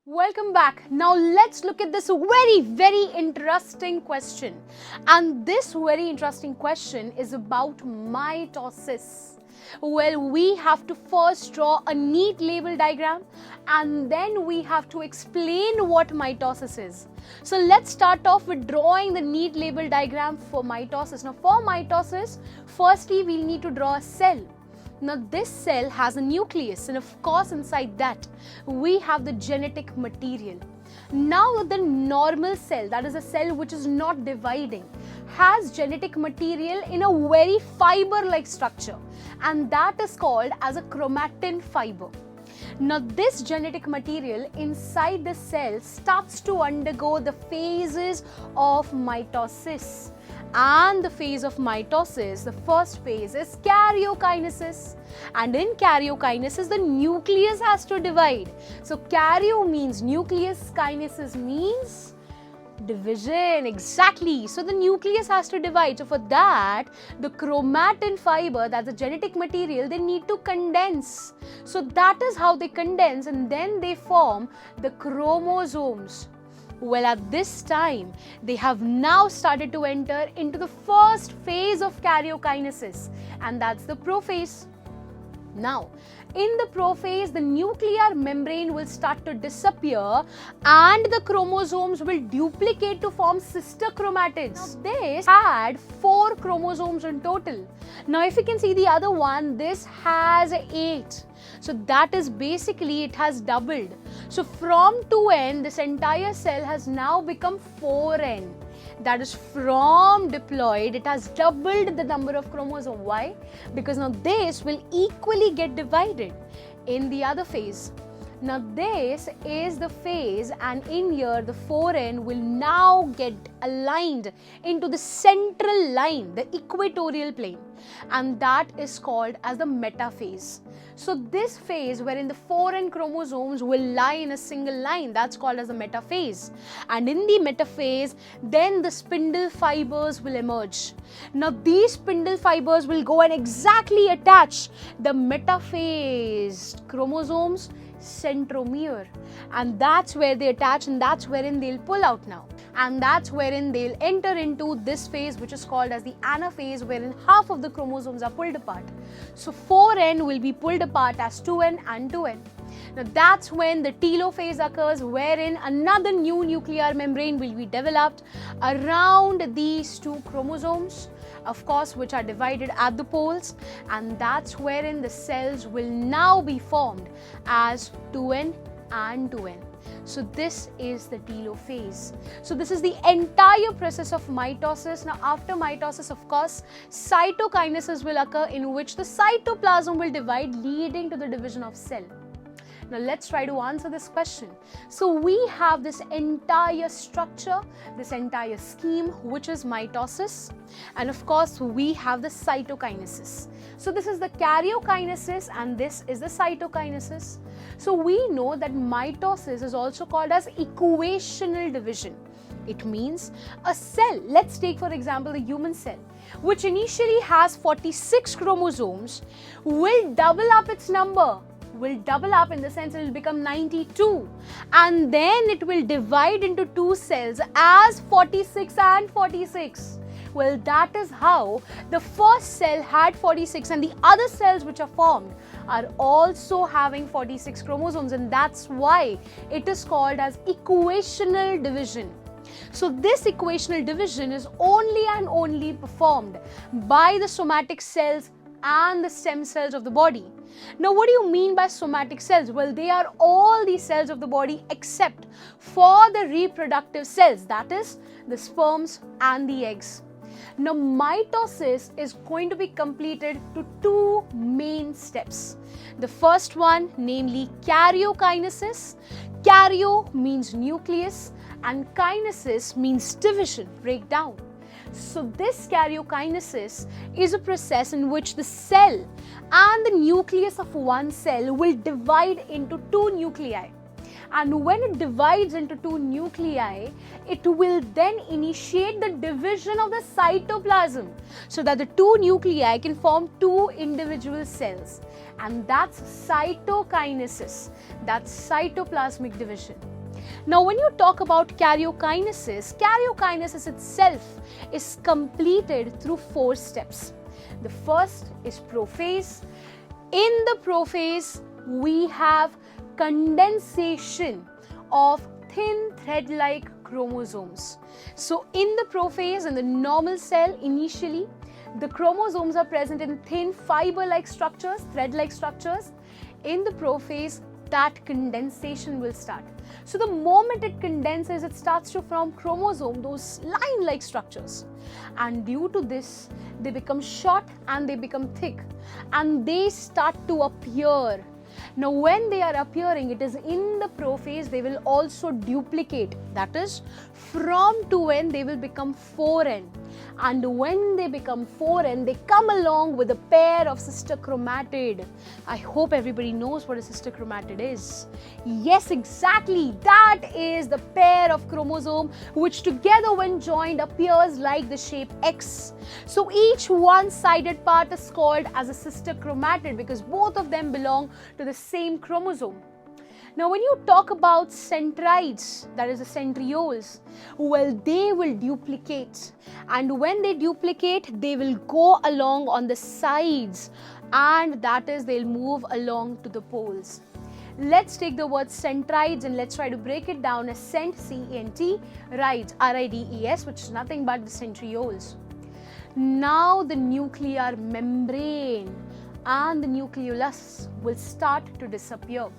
Welcome back. Now let's look at this very interesting question. And this very interesting question is about mitosis. Well, we have to first draw a neat label diagram and then we have to explain what mitosis is. So let's start off with drawing the neat label diagram for mitosis. Now for mitosis, firstly we'll need to draw a cell. Now this cell has a nucleus and of course inside that we have the genetic material. Now the normal cell, that is a cell which is not dividing, has genetic material in a very fiber-like structure and that is called as a chromatin fiber. Now this genetic material inside the cell starts to undergo the phases of mitosis. And the phase of mitosis, the first phase is karyokinesis. And in karyokinesis, the nucleus has to divide. So karyo means nucleus, kinesis means division. Exactly. So the nucleus has to divide. So for that, the chromatin fiber, that's the genetic material, they need to condense. So that is how they condense and then they form the chromosomes. Well, at this time, they have now started to enter into the first phase of karyokinesis, and that's the prophase. Now, in the prophase, the nuclear membrane will start to disappear and the chromosomes will duplicate to form sister chromatids. Now, this had 4 chromosomes in total. Now, if you can see the other one, this has 8. So that is basically it has doubled. So from 2n, this entire cell has now become 4n. That is from diploid, it has doubled the number of chromosomes. Why? Because now this will equally get divided in the other phase. Now this is the phase and in here the 4n will now get aligned into the central line, the equatorial plane, and that is called as the metaphase. So this phase wherein the 4n chromosomes will lie in a single line, that's called as the metaphase. And in the metaphase, then the spindle fibers will emerge. Now these spindle fibers will go and exactly attach the metaphase chromosomes centromere, and that's where they attach and that's wherein they'll pull out now, and that's wherein they'll enter into this phase which is called as the anaphase, wherein half of the chromosomes are pulled apart. So 4n will be pulled apart as 2n and 2n. Now that's when the telophase occurs, wherein another new nuclear membrane will be developed around these 2 chromosomes, of course, which are divided at the poles, and that's wherein the cells will now be formed as 2n and 2n. So this is the telophase. So this is the entire process of mitosis. Now after mitosis, of course, cytokinesis will occur, in which the cytoplasm will divide, leading to the division of cell. Now let's try to answer this question. So we have this entire structure, this entire scheme, which is mitosis, and of course we have the cytokinesis. So this is the karyokinesis and this is the cytokinesis. So we know that mitosis is also called as equational division. It means a cell, let's take for example the human cell, which initially has 46 chromosomes, will double up its number. Will double up in the sense it will become 92, and then it will divide into 2 cells as 46 and 46. Well, that is how the first cell had 46 and the other cells which are formed are also having 46 chromosomes, and that's why it is called as equational division. So this equational division is only and only performed by the somatic cells and the stem cells of the body. Now what do you mean by somatic cells? Well, they are all the cells of the body except for the reproductive cells, that is the sperms and the eggs. Now mitosis is going to be completed to 2 main steps. The first one, namely karyokinesis. Karyo means nucleus and kinesis means division, breakdown. So this karyokinesis is a process in which the cell and the nucleus of one cell will divide into 2 nuclei. And when it divides into 2 nuclei, it will then initiate the division of the cytoplasm so that the two nuclei can form two individual cells. And that's cytokinesis, that's cytoplasmic division. Now, when you talk about karyokinesis itself is completed through 4 steps. The first is prophase. In the prophase, we have condensation of thin thread-like chromosomes. So, in the prophase, in the normal cell, initially, the chromosomes are present in thin fiber-like structures, thread-like structures. In the prophase, that condensation will start. So the moment it condenses, it starts to form chromosome, those line-like structures. And due to this, they become short and they become thick. And they start to appear. Now when they are appearing, it is in the prophase, they will also duplicate. That is, from 2n, they will become 4n. And when they become 4n, they come along with a pair of sister chromatid. I hope everybody knows what a sister chromatid is. Yes, exactly. That is the pair of chromosome which together when joined appears like the shape X. So each one-sided part is called as a sister chromatid because both of them belong to the same chromosome. Now, when you talk about centrioles, that is the centrioles, well, they will duplicate. And when they duplicate, they will go along on the sides. And that is, they'll move along to the poles. Let's take the word centrides and let's try to break it down as cent, C-E-N-T, rides, R-I-D-E-S, which is nothing but the centrioles. Now, the nuclear membrane and the nucleolus will start to disappear.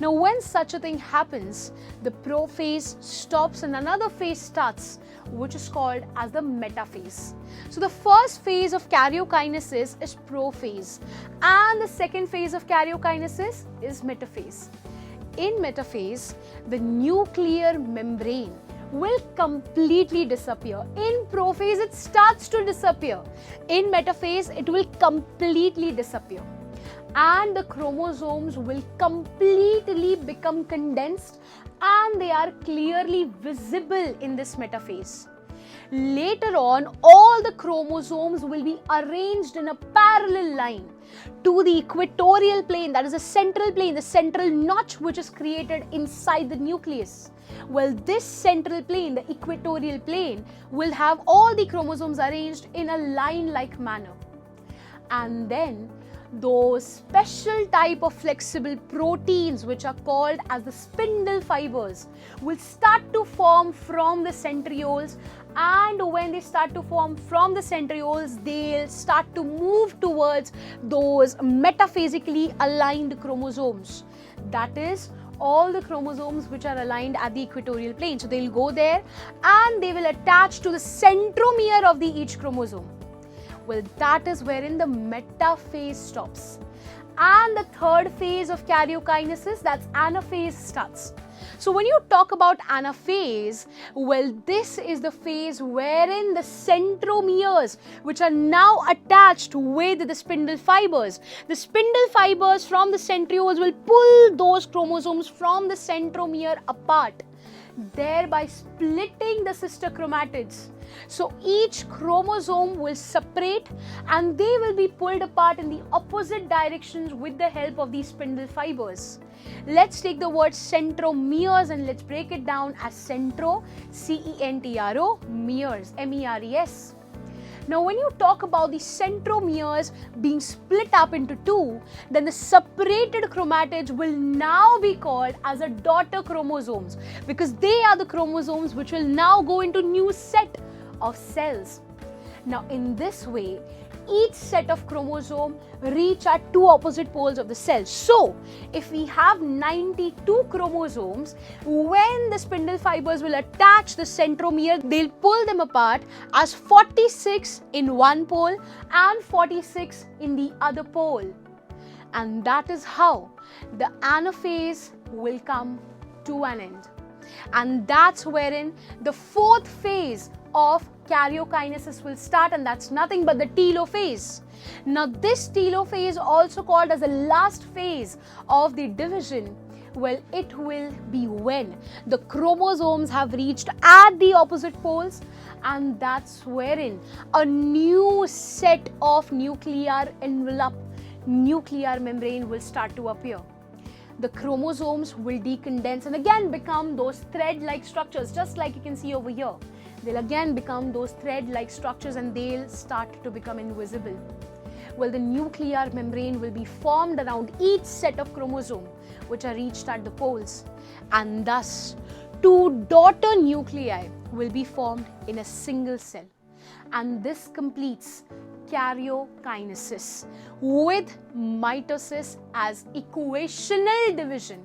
Now, when such a thing happens, the prophase stops and another phase starts, which is called as the metaphase. So, the first phase of karyokinesis is prophase, and the second phase of karyokinesis is metaphase. In metaphase, the nuclear membrane will completely disappear. In prophase, it starts to disappear. In metaphase, it will completely disappear. And the chromosomes will completely become condensed and they are clearly visible in this metaphase. Later on, all the chromosomes will be arranged in a parallel line to the equatorial plane, that is the central plane, the central notch which is created inside the nucleus. Well, this central plane, the equatorial plane, will have all the chromosomes arranged in a line-like manner. And then those special type of flexible proteins which are called as the spindle fibers will start to form from the centrioles, and when they start to form from the centrioles, they'll start to move towards those metaphasically aligned chromosomes. That is, all the chromosomes which are aligned at the equatorial plane. So they'll go there and they will attach to the centromere of the each chromosome. Well, that is wherein the metaphase stops. And the third phase of karyokinesis, that's anaphase, starts. So when you talk about anaphase, well, this is the phase wherein the centromeres, which are now attached with the spindle fibers from the centrioles will pull those chromosomes from the centromere apart, thereby splitting the sister chromatids. So each chromosome will separate and they will be pulled apart in the opposite directions with the help of these spindle fibers. Let's take the word centromeres and let's break it down as centro, C-E-N-T-R-O, meres, M-E-R-E-S. Now, when you talk about the centromeres being split up into two, then the separated chromatids will now be called as a daughter chromosomes because they are the chromosomes which will now go into new set of cells. Now, in this way, each set of chromosome reach at two opposite poles of the cell. So, if we have 92 chromosomes, when the spindle fibers will attach the centromere, they'll pull them apart as 46 in one pole and 46 in the other pole. And that is how the anaphase will come to an end. And that's wherein the fourth phase of karyokinesis will start, and that's nothing but the telophase. Now, this telophase, also called as the last phase of the division, Well, it will be when the chromosomes have reached at the opposite poles, and that's wherein a new set of nuclear envelope, nuclear membrane will start to appear. The chromosomes will decondense and again become those thread-like structures, just like you can see over here. They'll again become those thread-like structures and they'll start to become invisible. Well, the nuclear membrane will be formed around each set of chromosomes which are reached at the poles, and thus two daughter nuclei will be formed in a single cell, and this completes karyokinesis with mitosis as equational division.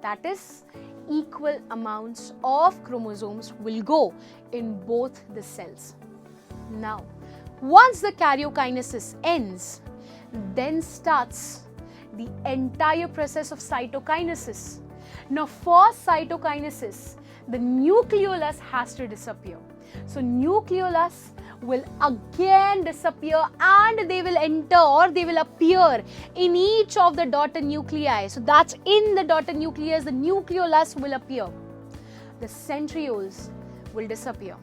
That is, equal amounts of chromosomes will go in both the cells. Now, once the karyokinesis ends, then starts the entire process of cytokinesis. Now, for cytokinesis, the nucleolus has to disappear. So, nucleolus will again disappear and they will enter or they will appear in each of the daughter nuclei. So, that's in the daughter nucleus, the nucleolus will appear. The centrioles will disappear.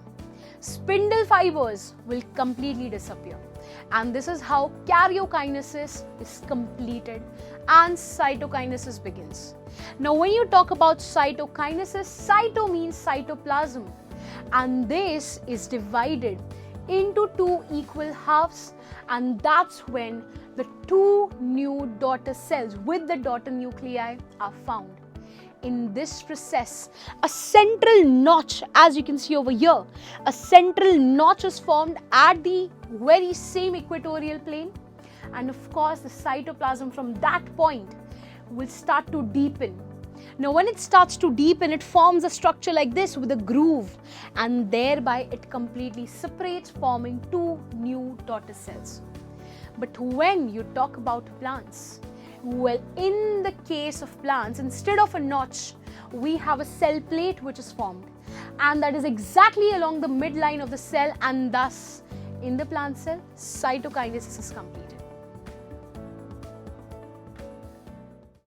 Spindle fibers will completely disappear, and this is how karyokinesis is completed and cytokinesis begins. Now, when you talk about cytokinesis, cyto means cytoplasm, and this is divided into two equal halves, and that's when the two new daughter cells with the daughter nuclei are found. In this process, a central notch, as you can see over here, a central notch is formed at the very same equatorial plane, and of course the cytoplasm from that point will start to deepen. Now, when it starts to deepen, it forms a structure like this with a groove, and thereby it completely separates, forming two new daughter cells. But when you talk about plants, well, in the case of plants, instead of a notch, we have a cell plate which is formed, and that is exactly along the midline of the cell, and thus in the plant cell, cytokinesis is completed.